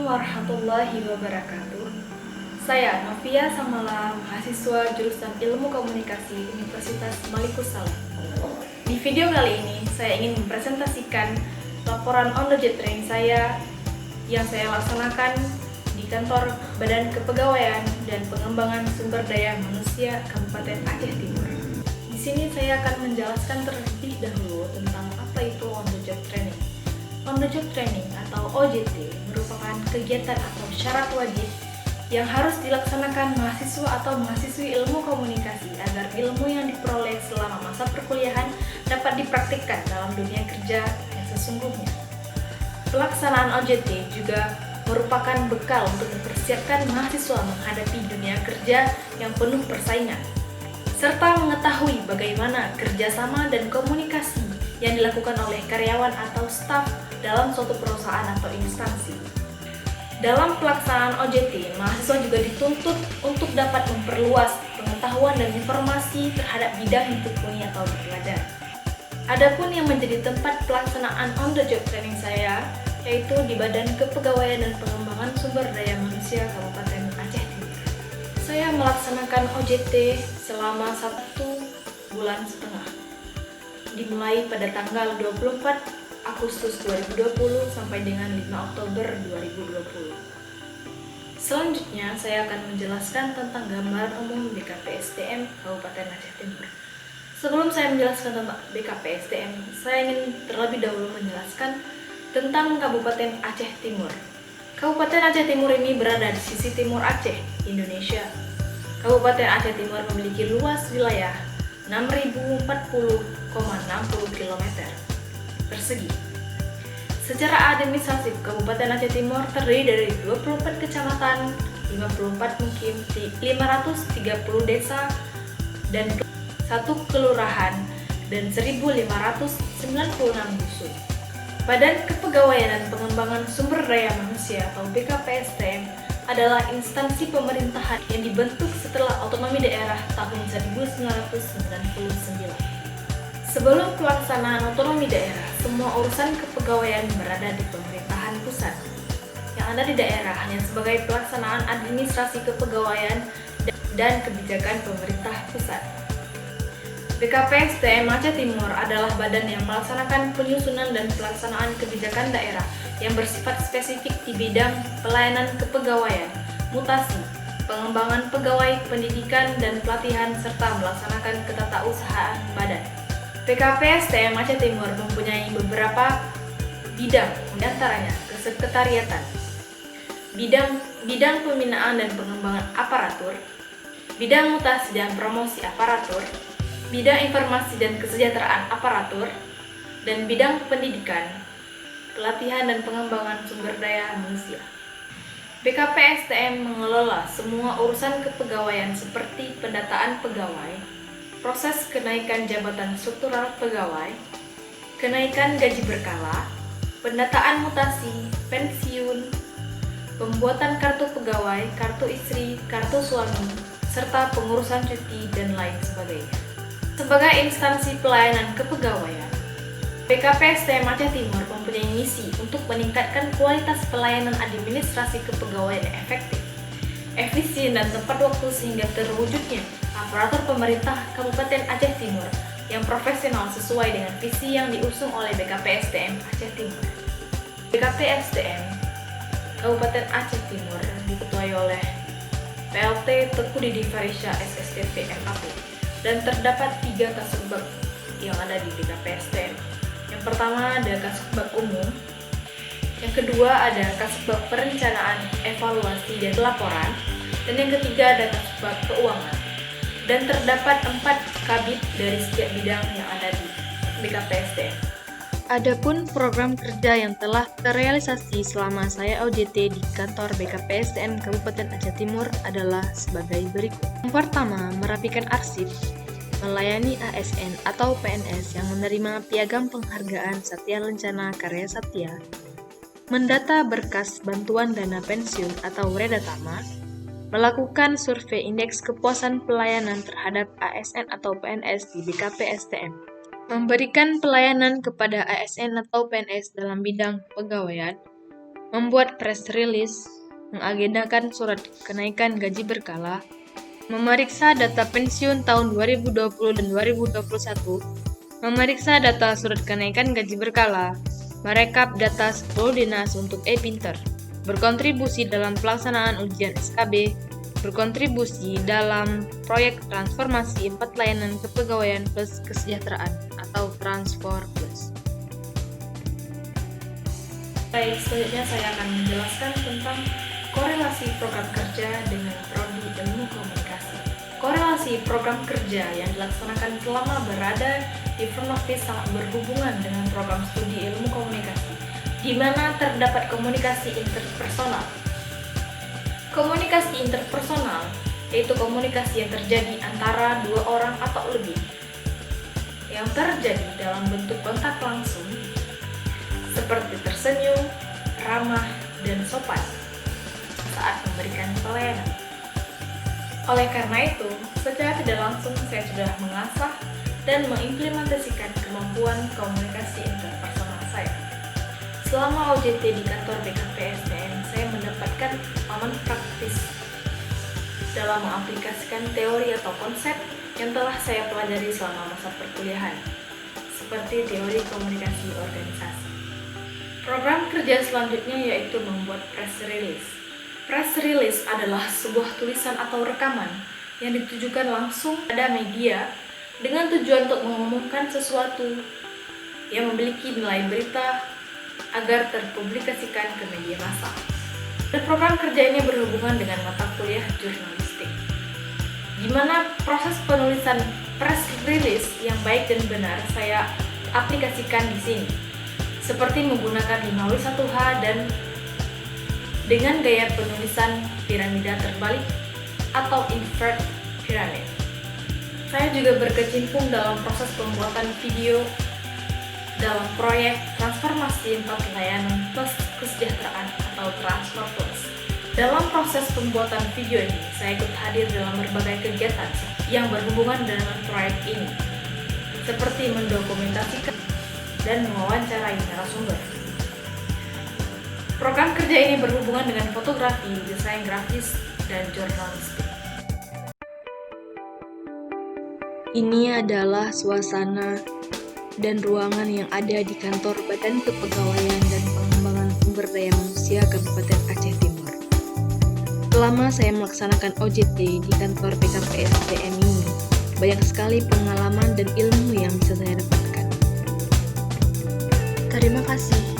warahmatullahi wabarakatuh. Saya Novia Samala, mahasiswa jurusan Ilmu Komunikasi Universitas Malikus Saleh. Di video kali ini, saya ingin mempresentasikan laporan on the job training saya yang saya laksanakan di kantor Badan Kepegawaian dan Pengembangan Sumber Daya Manusia Kabupaten Aceh Timur. Di sini saya akan menjelaskan terlebih dahulu tentang apa itu on the job training. On the job training atau OJT merupakan kegiatan atau syarat wajib yang harus dilaksanakan mahasiswa atau mahasiswi ilmu komunikasi agar ilmu yang diperoleh selama masa perkuliahan dapat dipraktikkan dalam dunia kerja yang sesungguhnya. Pelaksanaan OJT juga merupakan bekal untuk mempersiapkan mahasiswa menghadapi dunia kerja yang penuh persaingan, serta mengetahui bagaimana kerjasama dan komunikasi yang dilakukan oleh karyawan atau staf dalam suatu perusahaan atau instansi. Dalam pelaksanaan OJT, mahasiswa juga dituntut untuk dapat memperluas pengetahuan dan informasi terhadap bidang yang ditekuni atau dipelajari. Adapun yang menjadi tempat pelaksanaan on the job training saya, yaitu di Badan Kepegawaian dan Pengembangan Sumber Daya Manusia Kabupaten Aceh Timur. Saya melaksanakan OJT selama 1,5 bulan, dimulai pada tanggal 24 Agustus 2020 sampai dengan 5 Oktober 2020. Selanjutnya, saya akan menjelaskan tentang gambaran umum BKPSDM Kabupaten Aceh Timur. Sebelum saya menjelaskan tentang BKPSDM, saya ingin terlebih dahulu menjelaskan tentang Kabupaten Aceh Timur. Kabupaten Aceh Timur ini berada di sisi timur Aceh, Indonesia. Kabupaten Aceh Timur memiliki luas wilayah 6.040,60 km persegi. Secara administratif, Kabupaten Aceh Timur terdiri dari 24 kecamatan, 54 mukim, 530 desa, dan 1 kelurahan, dan 1.596 dusun. Badan Kepegawaian dan Pengembangan Sumber Daya Manusia atau BKPSDM adalah instansi pemerintahan yang dibentuk setelah otonomi daerah tahun 1999. Sebelum pelaksanaan otonomi daerah, semua urusan kepegawaian berada di pemerintahan pusat. Yang ada di daerah hanya sebagai pelaksanaan administrasi kepegawaian dan kebijakan pemerintah pusat. BKPSDM Aceh Timur adalah badan yang melaksanakan penyusunan dan pelaksanaan kebijakan daerah yang bersifat spesifik di bidang pelayanan kepegawaian, mutasi, pengembangan pegawai, pendidikan dan pelatihan, serta melaksanakan ketatausahaan badan. BKPSDM Aceh Timur mempunyai beberapa bidang, diantaranya kesekretariatan, bidang pembinaan dan pengembangan aparatur, bidang mutasi dan promosi aparatur, bidang informasi dan kesejahteraan aparatur, dan bidang pendidikan, pelatihan dan pengembangan sumber daya manusia. BKPSDM mengelola semua urusan kepegawaian seperti pendataan pegawai, proses kenaikan jabatan struktural pegawai, kenaikan gaji berkala, pendataan mutasi, pensiun, pembuatan kartu pegawai, kartu istri, kartu suami, serta pengurusan cuti dan lain sebagainya. Sebagai instansi pelayanan kepegawaian, BKPSDM Aceh Timur mempunyai misi untuk meningkatkan kualitas pelayanan administrasi kepegawaian yang efektif, efisien dan tepat waktu sehingga terwujudnya aparatur pemerintah Kabupaten Aceh Timur yang profesional sesuai dengan visi yang diusung oleh BKPSDM Aceh Timur. BKPSDM Kabupaten Aceh Timur diketuai oleh PLT Teku Didi Farisya SSTP MAP dan terdapat 3 kasubag yang ada di BKPSDM. Yang pertama ada kasubag umum, yang kedua ada kasubag perencanaan, evaluasi dan pelaporan, dan yang ketiga ada kasubag keuangan. Dan terdapat 4 kabid dari setiap bidang yang ada di BKPSDM. Adapun program kerja yang telah terrealisasi selama saya OJT di kantor BKPSDM Kabupaten Aceh Timur adalah sebagai berikut. Yang pertama, merapikan arsip, melayani ASN atau PNS yang menerima piagam penghargaan Satya Lencana Karya Satya, mendata berkas bantuan dana pensiun atau Redatama, melakukan survei indeks kepuasan pelayanan terhadap ASN atau PNS di BKPSDM, memberikan pelayanan kepada ASN atau PNS dalam bidang kepegawaian, membuat press release, mengagendakan surat kenaikan gaji berkala, memeriksa data pensiun tahun 2020 dan 2021, memeriksa data surat kenaikan gaji berkala, merekap data 10 dinas untuk e-Pinter, berkontribusi dalam pelaksanaan ujian SKB, berkontribusi dalam proyek transformasi 4 layanan kepegawaian plus kesejahteraan atau Transfor Plus. Baik, selanjutnya saya akan menjelaskan tentang korelasi program kerja dengan prodi ilmu komunikasi. Korelasi program kerja yang dilaksanakan selama berada di front office sangat berhubungan dengan program studi ilmu komunikasi, di mana terdapat komunikasi interpersonal. Komunikasi interpersonal yaitu komunikasi yang terjadi antara dua orang atau lebih, yang terjadi dalam bentuk kontak langsung, seperti tersenyum, ramah, dan sopan saat memberikan pelayanan. Oleh karena itu, secara tidak langsung saya sudah mengasah dan mengimplementasikan kemampuan komunikasi interpersonal saya. Selama OJT di kantor BKPSDM, saya mendapatkan pengalaman praktis dalam mengaplikasikan teori atau konsep yang telah saya pelajari selama masa perkuliahan, seperti teori komunikasi organisasi. Program kerja selanjutnya yaitu membuat press release. Press release adalah sebuah tulisan atau rekaman yang ditujukan langsung pada media dengan tujuan untuk mengumumkan sesuatu yang memiliki nilai berita agar terpublikasikan ke media massa. Dan program kerja ini berhubungan dengan mata kuliah jurnalistik, di mana proses penulisan press release yang baik dan benar saya aplikasikan di sini, seperti menggunakan 5W1H dan dengan gaya penulisan piramida terbalik atau invert pyramid. Saya juga berkecimpung dalam proses pembuatan video dalam proyek transformasi 4 layanan plus kesejahteraan atau Transfor Plus. Dalam proses pembuatan video ini, saya ikut hadir dalam berbagai kegiatan yang berhubungan dengan proyek ini, seperti mendokumentasikan dan mewawancarai narasumber. Program kerja ini berhubungan dengan fotografi, desain grafis, dan jurnalistik. Ini adalah suasana dan ruangan yang ada di kantor Badan Kepegawaian dan Pengembangan Sumber Daya Manusia Kabupaten Aceh Timur. Selama saya melaksanakan OJT di kantor BKPSDM ini, banyak sekali pengalaman dan ilmu yang bisa saya dapatkan. Terima kasih.